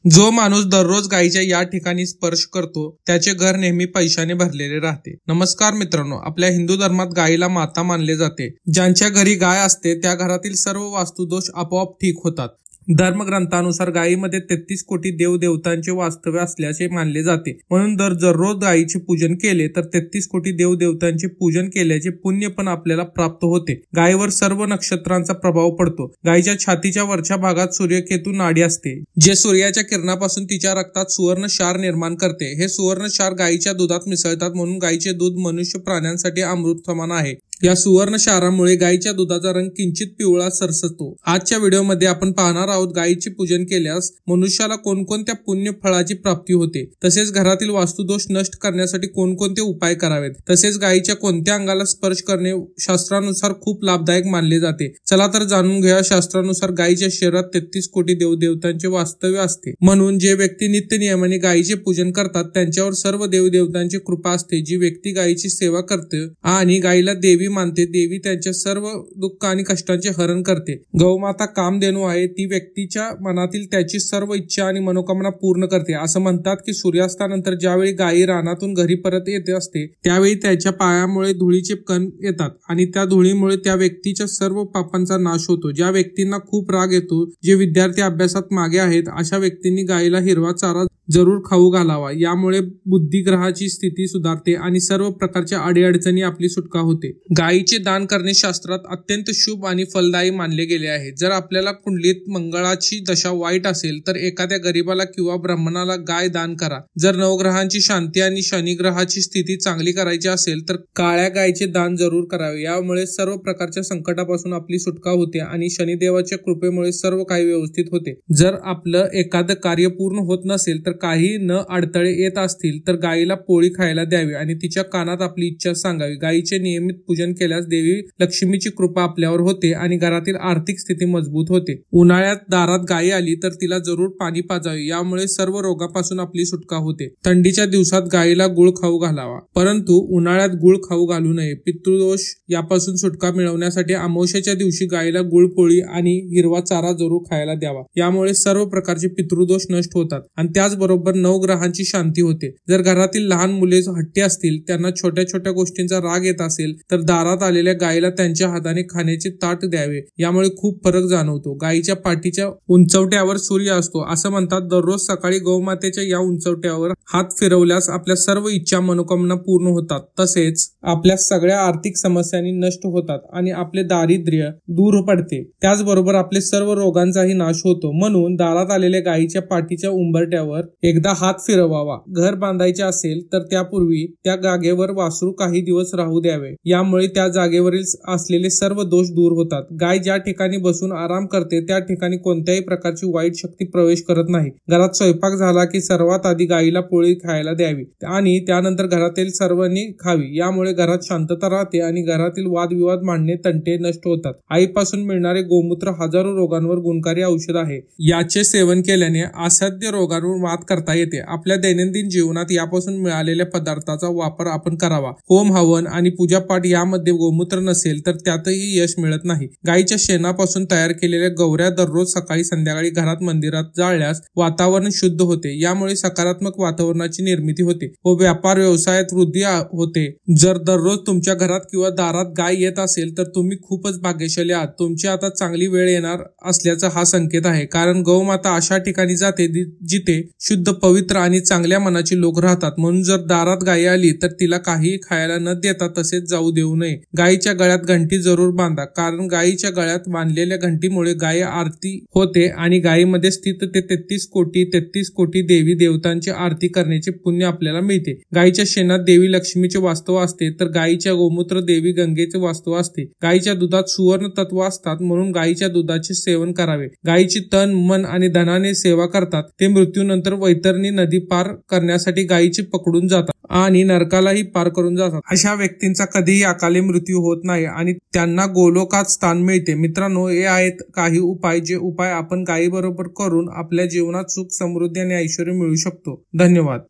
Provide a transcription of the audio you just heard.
जो माणूस दररोज गायीच्या या ठिकाणी स्पर्श करतो त्याचे घर नेहमी पैशाने भरलेले राहते। नमस्कार मित्रांनो, आपल्या हिंदू धर्मात गायीला माता मानले जाते। ज्यांच्या घरी गाय असते त्या घरातील सर्व वास्तुदोष आपोआप ठीक होतात। धर्मग्रंथानुसार गायीमध्ये 33 कोटी देवदेवतांचे वास्तव्य असल्याचे मानले जाते, म्हणून दररोज गायीचे पूजन केले तर 33 कोटी देवदेवतांचे पूजन केल्याचे पुण्य पण आपल्याला प्राप्त होते। गायीवर सर्व नक्षत्रांचा प्रभाव पडतो। गायीच्या छातीच्या वरच्या भागात सूर्यकेतू नाडी असते, जे सूर्याच्या किरणापासून तिच्या रक्तात सुवर्ण क्षार निर्माण करते। हे सुवर्ण क्षार गायीच्या दुधात मिसळतात, म्हणून गायीचे दूध मनुष्य प्राण्यांसाठी अमृत समान आहे। या सुवर्ण क्षारामुळे गायीच्या दुधाचा रंग किंचित पिवळा सरसतो। आजच्या व्हिडिओमध्ये आपण पाहणार आहोत गायीचे पूजन केल्यास मनुष्याला कोणकोणत्या पुण्य फळाची प्राप्ती होते, तसेच घरातील वास्तुदोष नष्ट करण्यासाठी कोणकोणते उपाय करावेत, तसेच गायीच्या कोणत्या अंगाला स्पर्श करणे शास्त्रानुसार खूप लाभदायक मानले जाते। चला तर जाणून घेऊया। शास्त्रानुसार गायीच्या शरीरात 33 कोटी देवदेवतांचे वास्तव्य असते, म्हणून जे व्यक्ती नित्य नियमाने गायीचे पूजन करतात त्यांच्यावर सर्व देवदेवतांची कृपा असते। जी व्यक्ती गायीची सेवा करते आणि गायीला देवी मानते, देवी त्यांच्या सर्व दुःख आणि कष्टांचे हरण करते। गौमाता कामधेनू आहे, ती व्यक्तीच्या मनातील त्याची सर्व इच्छा आणि मनोकामना पूर्ण करते। असं म्हणतात की सूर्यास्तानंतर ज्यावेळी गायी रानातून घरी परत येते असते त्यावेळी त्याच्या पायामुळे धुळीचे कण येतात आणि त्या धुळीमुळे त्या व्यक्तीच्या सर्व पापांचा नाश होतो। ज्या व्यक्तींना खूप राग येतो, जे विद्यार्थी अभ्यासात मागे आहेत, अशा व्यक्तींनी गायीला हिरवा चारा जरूर खाऊ घालावा। यामुळे बुद्धिग्रहाची स्थिती सुधारते आणि सर्व प्रकारच्या अडीअडचणी आपली सुटका होते। गायीचे दान करणे शास्त्रात अत्यंत शुभ आणि फलदायी मानले गेले आहे। जर आपल्याला कुंडलीत मंगळाची दशा वाईट असेल तर एखाद्या गरीबाला किंवा ब्राह्मणाला गाय दान करा। जर नवग्रहांची शांती आणि शनिग्रहाची स्थिती चांगली करायची असेल तर काळ्या गायीचे दान जरूर करावे। यामुळे सर्व प्रकारच्या संकटापासून आपली सुटका होते आणि शनिदेवाच्या कृपेमुळे सर्व काही व्यवस्थित होते। जर आपलं एखादं कार्य पूर्ण होत नसेल तर काही न अडथळे येत असतील तर गायीला पोळी खायला द्यावी आणि तिच्या कानात आपली इच्छा सांगावी। गायीचे नियमित पूजन केल्यास देवी लक्ष्मीची कृपा आपल्यावर होते आणि घरातील आर्थिक स्थिती मजबूत होते। उन्हाळ्यात दारात गायी आली तर तिला जरूर पाणी पाजावे, यामुळे सर्व रोगापासून आपली सुटका होते। थंडीच्या दिवसात गायीला गुळ खाऊ घालावा, परंतु उन्हाळ्यात गुळ खाऊ घालू नये। पितृदोष यापासून सुटका मिळवण्यासाठी अमावस्येच्या दिवशी गायीला गुळपोळी आणि हिरवा चारा जरूर खायला द्यावा। यामुळे सर्व प्रकारचे पितृदोष नष्ट होतात आणि त्याचबरोबर नवग्रहांची शांती होते। जर घरातील लहान मुले हट्टी असतील, त्यांना छोट्या छोट्या गोष्टींचा राग येत असेल तर दारात आलेल्या गायीला त्यांच्या हाताने खाण्याचे ताट द्यावे। यामुळे खूप फरक जाणवतो। गायीच्या पाठीच्या उंचवट्यावर सूर्य असतो, असं म्हणतात। दररोज सकाळी गौमातेच्या या उंचवट्यावर हात फिरवल्यास आपल्या सर्व इच्छा मनोकामना पूर्ण होतात, तसेच आपल्या सगळ्या आर्थिक समस्यांनी नष्ट होतात आणि आपले दारिद्र्य दूर पडते। त्याचबरोबर आपले सर्व रोगांचाही नाश होतो। म्हणून दारात आलेल्या गायीच्या पाठीच्या उंबरट्यावर एकदा हात फिरवावा। घर बांधायचे असेल तर त्यापूर्वी त्या जागेवर वासरू काही दिवस राहू द्यावे, यामुळे त्या जागेवरील असलेले सर्व दोष दूर होतात। गाय ज्या ठिकाणी बसून आराम करते त्या ठिकाणी कोणत्याही प्रकारची वाईट शक्ती प्रवेश करत नाही। घरात स्वयंपाक झाला की सर्वात आधी गायीला पोळी खायला द्यावी आणि त्यानंतर घरातील सर्वांनी खावी। यामुळे घरात शांतता राहते आणि घरातील वादविवाद, भांडणे, तंटे नष्ट होतात। आईपासून मिळणारे गोमूत्र हजारो रोगांवर गुणकारी औषध आहे। याचे सेवन केल्याने असाध्य रोगांवर मात करता येते। आपल्या दैनंदिन जीवनात यापासून मिळालेल्या पदार्थाचा वापर आपण करावा। होम हवन आणि पूजापाठ यामध्ये गोमूत्र नसेल तर त्यातही यश मिळत नाही। गायीच्या शेणापासून तयार केलेल्या गौऱ्या दररोज सकाळी संध्याकाळी घरात मंदिरात जाळल्यास वातावरण शुद्ध होते। यामुळे सकारात्मक वातावरणाची निर्मिती होते व व्यापार व्यवसायात वृद्धी होते। जर दररोज तुमच्या घरात किंवा दारात गाय येत असेल तर तुम्ही खूपच भाग्यशाली आहात। तुमची आता चांगली वेळ येणार असल्याचा हा संकेत आहे, कारण गौमाता अशा ठिकाणी जाते जिथे शुद्ध, पवित्र आणि चांगल्या मनाची लोक राहतात। म्हणून जर दारात गाय आली तर तिला काही खायला न देता तसेच जाऊ देऊ नये। गायीच्या गळ्यात घंटी जरूर बांधा, कारण गायीच्या गळ्यात बांधलेल्या घंटीमुळे गाय आरती होते आणि गायीमध्ये स्थित ते 33 कोटी देवी देवतांची आरती करण्याचे पुण्य आपल्याला मिळते। गायीच्या शेणात देवी लक्ष्मीचे वास्तव असते तर गायीच्या गोमूत्र देवी गंगेचे वास्तव असते। गायीच्या दुधात सुवर्ण तत्व असतात, म्हणून गायीच्या दुधाचे सेवन करावे। गायीची तन, मन आणि धनाने सेवा करतात। ते मृत्यूनंतर वैतरणी नदी पार करण्यासाठी गायीची पकडून जातात आणि नरकालाही पार करून जातात। अशा व्यक्तींचा कधीही अकाली मृत्यू होत नाही आणि त्यांना गोलोकात स्थान मिळते। मित्रांनो, हे आहेत काही उपाय, जे उपाय आपण गायीबरोबर करून आपल्या जीवनात सुख, समृद्धी आणि ऐश्वर्य मिळवू शकतो। धन्यवाद।